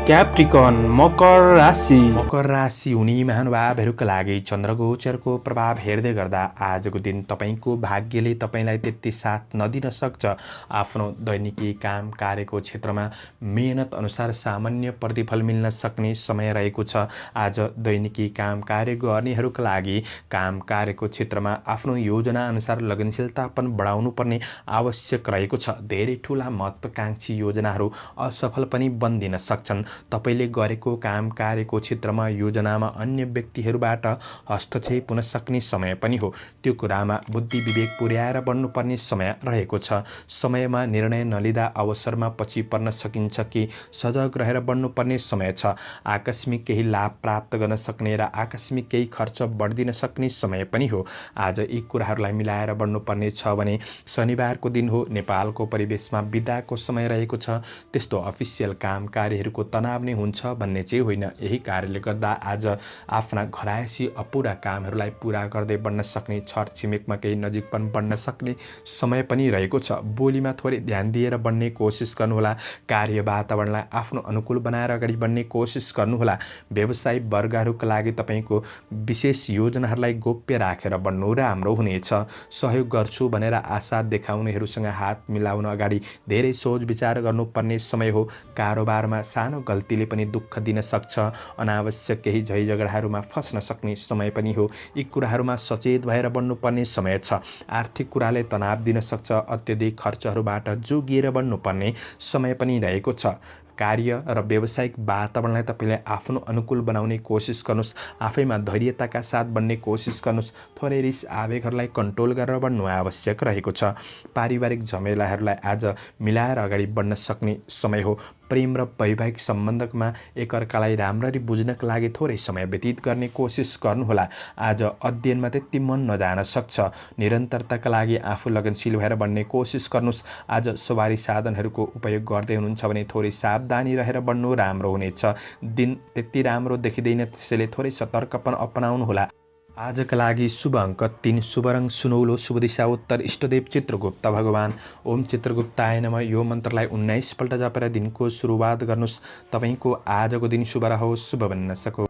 क्याप्रिकन मकर राशि। मकर राशि हुने महानुभावहरूका लागि चन्द्रगोचरको प्रभाव हेर्दै गर्दा आजको दिन तपाईको भाग्यले तपाईलाई त्यति साथ नदिन सक्छ। आफ्नो दैनिकी काम कार्यको क्षेत्रमा मेहनत अनुसार सामान्य प्रतिफल मिल्न सक्ने समय रहेको छ। आज दैनिकी काम कार्य गर्नेहरूका लागि काम कार्यको क्षेत्रमा आफ्नो योजना अनुसार लगनशीलतापन बढाउनु पर्ने आवश्यक रहेको छ। धेरै ठूला महत्त्वकांक्षी योजनाहरू असफल पनि बन्दिन सक्छन्। तपाईले गरेको काम कार्यको क्षेत्रमा योजनामा अन्य व्यक्तिहरूबाट हस्तक्षेप हुन सक्ने समय पनि हो। त्यो कुरामा बुद्धि विवेक पुर्याएर बढ्नुपर्ने समय रहेको छ। समयमा निर्णय नलिँदा अवसरमा पछि पर्न सकिन्छ कि सजग रहेर बढ्नुपर्ने समय छ। आकस्मिक केही लाभ प्राप्त गर्न सक्ने र आकस्मिक केही खर्च बढ्दिन सक्ने समय पनि हो। आज यी कुराहरूलाई मिलाएर बढ्नुपर्ने छ भने शनिबारको दिन हो। नेपालको परिवेशमा बिदाको समय रहेको छ। त्यस्तो अफिसियल काम कार्यहरूको तनाव नै हुन्छ भन्ने चाहिँ होइन। यही कारणले गर्दा आज आफ्ना घरायसी अपुरा कामहरूलाई पूरा गर्दै बढ्न सक्ने, छरछिमेकमा केही नजिकपन बढ्न सक्ने समय पनि रहेको छ। बोलीमा थोरै ध्यान दिएर बढ्ने कोसिस गर्नुहोला। कार्य वातावरणलाई आफ्नो अनुकूल बनाएर अगाडि बढ्ने कोसिस गर्नुहोला। व्यवसायी वर्गहरूका लागि तपाईको विशेष योजनाहरूलाई गोप्य राखेर बढ्नु राम्रो हुनेछ। सहयोग गर्छु भनेर आशा देखाउनेहरूसँग हात मिलाउन अगाडि धेरै सोच विचार गर्नुपर्ने समय हो। कारोबारमा सानो गल्तीले पनि दुःख दिन सक्छ। अनावश्यक केही झैझगडाहरूमा फस्न सक्ने समय पनि हो। यी कुराहरूमा सचेत भएर बढ्नुपर्ने समय छ। आर्थिक कुराले तनाव दिन सक्छ। अत्यधिक खर्चहरूबाट जोगिएर बढ्नुपर्ने समय पनि रहेको छ। कार्य र व्यावसायिक वातावरणलाई तपाईँले आफ्नो अनुकूल बनाउने कोसिस गर्नुहोस्। आफैमा धैर्यताका साथ बन्ने कोसिस गर्नुहोस्। थोरै रिस आवेगहरूलाई कन्ट्रोल गरेर बढ्नु आवश्यक रहेको छ। पारिवारिक झमेलाहरूलाई आज मिलाएर अगाडि बढ्न सक्ने समय हो। प्रेम र वैवाहिक सम्बन्धमा एकअर्कालाई राम्ररी बुझ्नका लागि थोरै समय व्यतीत गर्ने कोसिस गर्नुहोला। आज अध्ययनमा त्यति मन नजान सक्छ। निरन्तरताका लागि आफू लगनशील भएर बढ्ने कोसिस गर्नुहोस्। आज सवारी साधनहरूको उपयोग गर्दै हुनुहुन्छ भने थोरै सावधानी रहेर बढ्नु राम्रो हुनेछ। दिन त्यति राम्रो देखिँदैन, त्यसैले थोरै सतर्कपन अपनाउनुहोला। आजका लागि शुभ अङ्क 3, शुभ रङ सुनौलो, शुभ दिशा उत्तर, इष्टदेव चित्रगुप्त भगवान। ओम चित्रगुप्ताय नमः यो मन्त्रलाई 19 पल्ट जपेर दिनको सुरुवात गर्नुहोस्। तपाईँको आजको दिन शुभ रहोस्, शुभ बन्न सकोस्।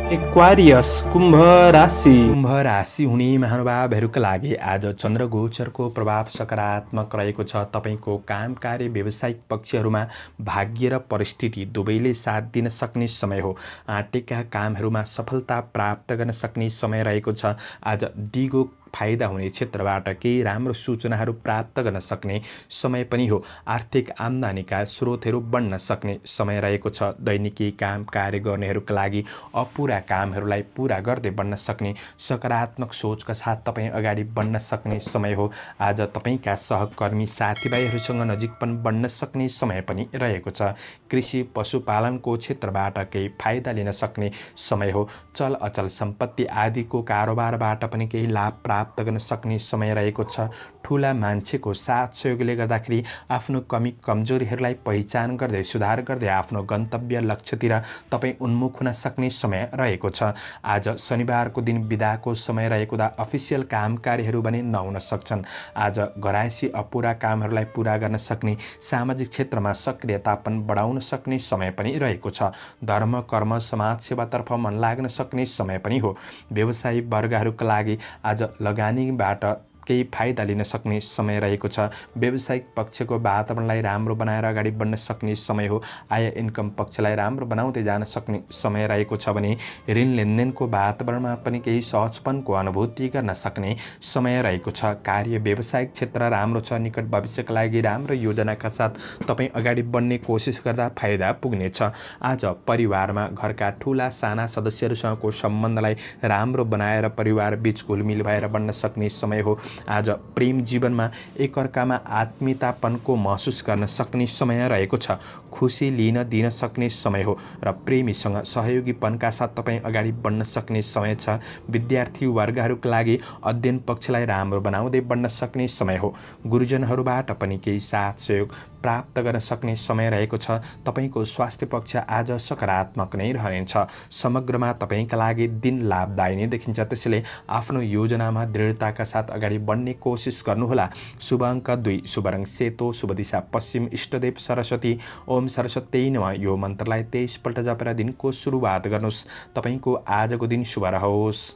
एक्वारियस कुम्भ राशि। कुम्भ राशि हुने महानुभावहरूका लागि आज चन्द्र गोचरको प्रभाव सकारात्मक रहेको छ। तपाईँको काम कार्य व्यावसायिक पक्षहरूमा भाग्य र परिस्थिति दुवैले साथ दिन सक्ने समय हो। आँटेका कामहरूमा सफलता प्राप्त गर्न सक्ने समय रहेको छ। आज दिगो फाइदा हुने क्षेत्रबाट केही राम्रो सूचनाहरू प्राप्त गर्न सक्ने समय पनि हो। आर्थिक आम्दानीका स्रोतहरू बढ्न सक्ने समय रहेको छ। दैनिकी काम कार्य गर्नेहरूका लागि अपुरा कामहरूलाई पुरा गर्दै बढ्न सक्ने सकारात्मक सोचका साथ तपाईँ अगाडि बढ्न सक्ने समय हो। आज तपाईँका सहकर्मी साथीभाइहरूसँग नजिकपन बढ्न सक्ने समय पनि रहेको छ। कृषि पशुपालनको क्षेत्रबाट केही फाइदा लिन सक्ने समय हो। चल अचल सम्पत्ति आदिको कारोबारबाट पनि केही लाभ प्राप्त गर्न सक्ने समय रहेको छ। ठुला मान्छेको साथ सहयोगले गर्दाखेरि आफ्नो कमी कमजोरीहरूलाई पहिचान गर्दै सुधार गर्दै आफ्नो गन्तव्य लक्ष्यतिर तपाईँ उन्मुख हुन सक्ने समय रहेको छ। आज शनिबारको दिन बिदाको समय रहेको हुँदा अफिसियल काम कार्यहरू भने नहुन सक्छन्। आज घरायसी अपुरा कामहरूलाई पुरा गर्न सक्ने, सामाजिक क्षेत्रमा सक्रियतापन बढाउन सक्ने समय पनि रहेको छ। धर्म कर्म समाज सेवातर्फ मन लाग्न सक्ने समय पनि हो। व्यवसायी वर्गहरूका लागि आज लगानीबाट केही फाइदा लिन सक्ने समय रहेको छ। व्यावसायिक पक्षको वातावरणलाई राम्रो बनाएर अगाडि बढ्न सक्ने समय हो। आय इन्कम पक्षलाई राम्रो बनाउँदै जान सक्ने समय रहेको छ भने ऋण लेनदेनको वातावरणमा पनि केही सहजपनको अनुभूति गर्न सक्ने समय रहेको छ। कार्य व्यावसायिक क्षेत्र राम्रो छ। निकट भविष्यका लागि राम्रो योजनाका साथ तपाईँ अगाडि बढ्ने कोसिस गर्दा फाइदा पुग्नेछ। आज परिवारमा घरका ठुला साना सदस्यहरूसँगको सम्बन्धलाई राम्रो बनाएर परिवार बीच घुलमिल भएर बढ्न सक्ने समय हो। आज प्रेम जीवनमा एकअर्कामा आत्मीयतापनको महसुस गर्न सक्ने समय रहेको छ। खुसी लिन दिन सक्ने समय हो र प्रेमीसँग सहयोगीपनका साथ तपाईँ अगाडि बढ्न सक्ने समय छ। विद्यार्थी वर्गहरूका लागि अध्ययन पक्षलाई राम्रो बनाउँदै बढ्न सक्ने समय हो। गुरुजनहरूबाट पनि केही साथ सहयोग प्राप्त गर्न सक्ने समय रहेको छ। तपाईँको स्वास्थ्य पक्ष आज सकारात्मक नै रहनेछ। समग्रमा तपाईँका लागि दिन लाभदायी नै देखिन्छ। त्यसैले आफ्नो योजनामा दृढताका साथ अगाडि बढ्ने कोसिस गर्नुहोला। शुभ अङ्क 2, शुभ रङ सेतो, शुभ दिशा पश्चिम, इष्टदेव सरस्वती। ओम सरस्वती नमः यो मन्त्रलाई 23 पल्ट जपेर दिनको सुरुवात गर्नुहोस्। तपाईँको आजको दिन शुभ रहोस्।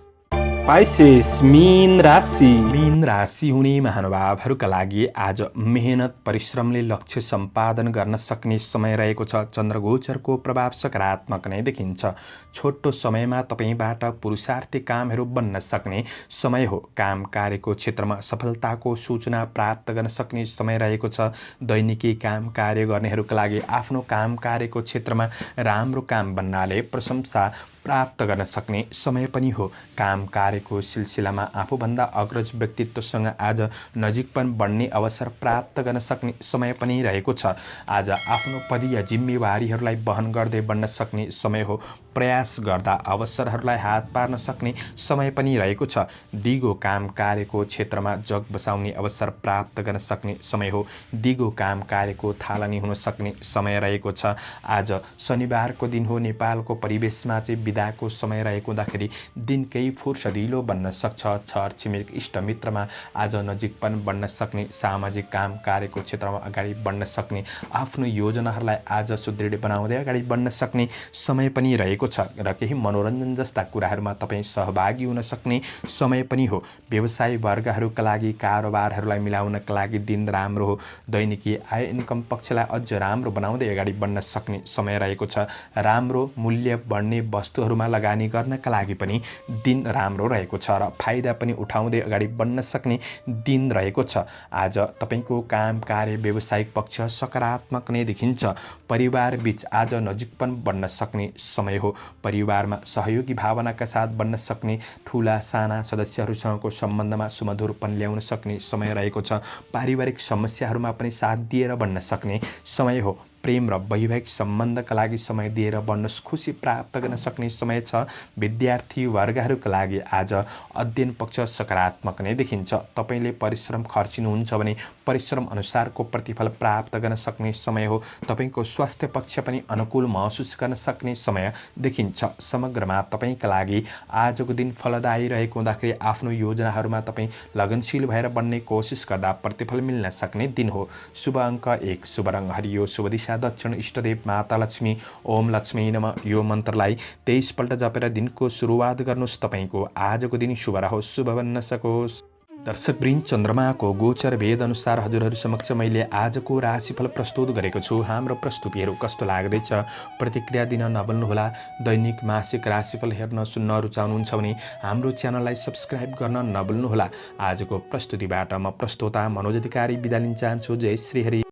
पाइसेस मीन राशि। मीन राशि हुने महानुभावहरूका लागि आज मेहनत परिश्रमले लक्ष्य सम्पादन गर्न सक्ने समय रहेको छ। चन्द्रगोचरको प्रभाव सकारात्मक नै देखिन्छ। छोटो समयमा तपाईँबाट पुरुषार्थी कामहरू बन्न सक्ने समय हो। काम कार्यको क्षेत्रमा सफलताको सूचना प्राप्त गर्न सक्ने समय रहेको छ। दैनिकी काम कार्य गर्नेहरूका लागि आफ्नो काम कार्यको क्षेत्रमा राम्रो काम बन्नाले प्रशंसा प्राप्त गर्न सक्ने समय पनि हो। काम कार्यको सिलसिलामा आफूभन्दा अग्रज व्यक्तित्वसँग आज नजिकपन बढ्ने अवसर प्राप्त गर्न सक्ने समय पनि रहेको छ। आज आफ्नो पदीय जिम्मेवारीहरूलाई वहन गर्दै बढ्न सक्ने समय हो। प्रयास गर्दा अवसरहरूलाई हात पार्न सक्ने समय पनि रहेको छ। दिगो काम कार्यको क्षेत्रमा जग बसाउने अवसर प्राप्त गर्न सक्ने समय हो। दिगो काम कार्यको थालनी हुन सक्ने समय रहेको छ। आज शनिबारको दिन हो। नेपालको परिवेशमा चाहिँ बिदाको समय रहेको हुँदाखेरि दिन केही फुर्सदिलो बन्न सक्छ। छर छिमेक इष्टमित्रमा आज नजिकपन बढ्न सक्ने, सामाजिक काम कार्यको क्षेत्रमा अगाडि बढ्न सक्ने, आफ्नो योजनाहरूलाई आज सुदृढ बनाउँदै अगाडि बढ्न सक्ने समय पनि रहेको रहेको छ र केही मनोरञ्जन जस्ता कुराहरूमा तपाईँ सहभागी हुन सक्ने समय पनि हो। व्यवसायी वर्गहरूका लागि कारोबारहरूलाई मिलाउनका लागि दिन राम्रो हो। दैनिकी आय इन्कम पक्षलाई अझ राम्रो बनाउँदै अगाडि बढ्न सक्ने समय रहेको छ। राम्रो मूल्य बढ्ने वस्तुहरूमा लगानी गर्नका लागि पनि दिन राम्रो रहेको छ र फाइदा पनि उठाउँदै अगाडि बढ्न सक्ने दिन रहेको छ। आज तपाईँको काम कार्य व्यावसायिक पक्ष सकारात्मक नै देखिन्छ। परिवार बीच आज नजिकपन बढ्न सक्ने समय हो। परिवारमा सहयोगी भावनाका साथ बढ्न सक्ने ठुला साना सदस्यहरूसँगको सम्बन्धमा सुमधुरपन ल्याउन सक्ने समय रहेको छ। पारिवारिक समस्याहरूमा पनि साथ दिएर बढ्न सक्ने समय हो। प्रेम र वैवाहिक सम्बन्धका लागि समय दिएर बढ्नुहोस्। खुसी प्राप्त गर्न सक्ने समय छ। विद्यार्थी वर्गहरूका लागि आज अध्ययन पक्ष सकारात्मक नै देखिन्छ। तपाईँले परिश्रम खर्चिनुहुन्छ भने परिश्रम अनुसारको प्रतिफल प्राप्त गर्न सक्ने समय हो। तपाईँको स्वास्थ्य पक्ष पनि अनुकूल महसुस गर्न सक्ने समय देखिन्छ। समग्रमा तपाईँका लागि आजको दिन फलदायी रहेको हुँदाखेरि आफ्नो योजनाहरूमा तपाईँ लगनशील भएर बढ्ने कोसिस गर्दा प्रतिफल मिल्न सक्ने दिन हो। शुभ अङ्क 1, शुभ रङ हरियो, शुभ दिशा दक्षिण, इष्टदेव माता लक्ष्मी। ओम लक्ष्मी नमः यो मन्त्रलाई 23 पल्ट जपेर दिनको सुरुवात गर्नुहोस्। तपाईँको आजको दिन शुभ रहोस्, शुभ बन्न सकोस्। दर्शकवृन्द, चन्द्रमाको गोचर भेद अनुसार हजुरहरू समक्ष मैले आजको राशिफल प्रस्तुत गरेको छु। हाम्रो प्रस्तुतिहरू कस्तो लाग्दैछ प्रतिक्रिया दिन नभुल्नुहोला। दैनिक मासिक राशिफल हेर्न सुन्न रुचाउनुहुन्छ भने हाम्रो च्यानललाई सब्स्क्राइब गर्न नभुल्नुहोला। आजको प्रस्तुतिबाट म प्रस्तोता मनोज अधिकारी बिदा लिन चाहन्छु। जय श्री हरि।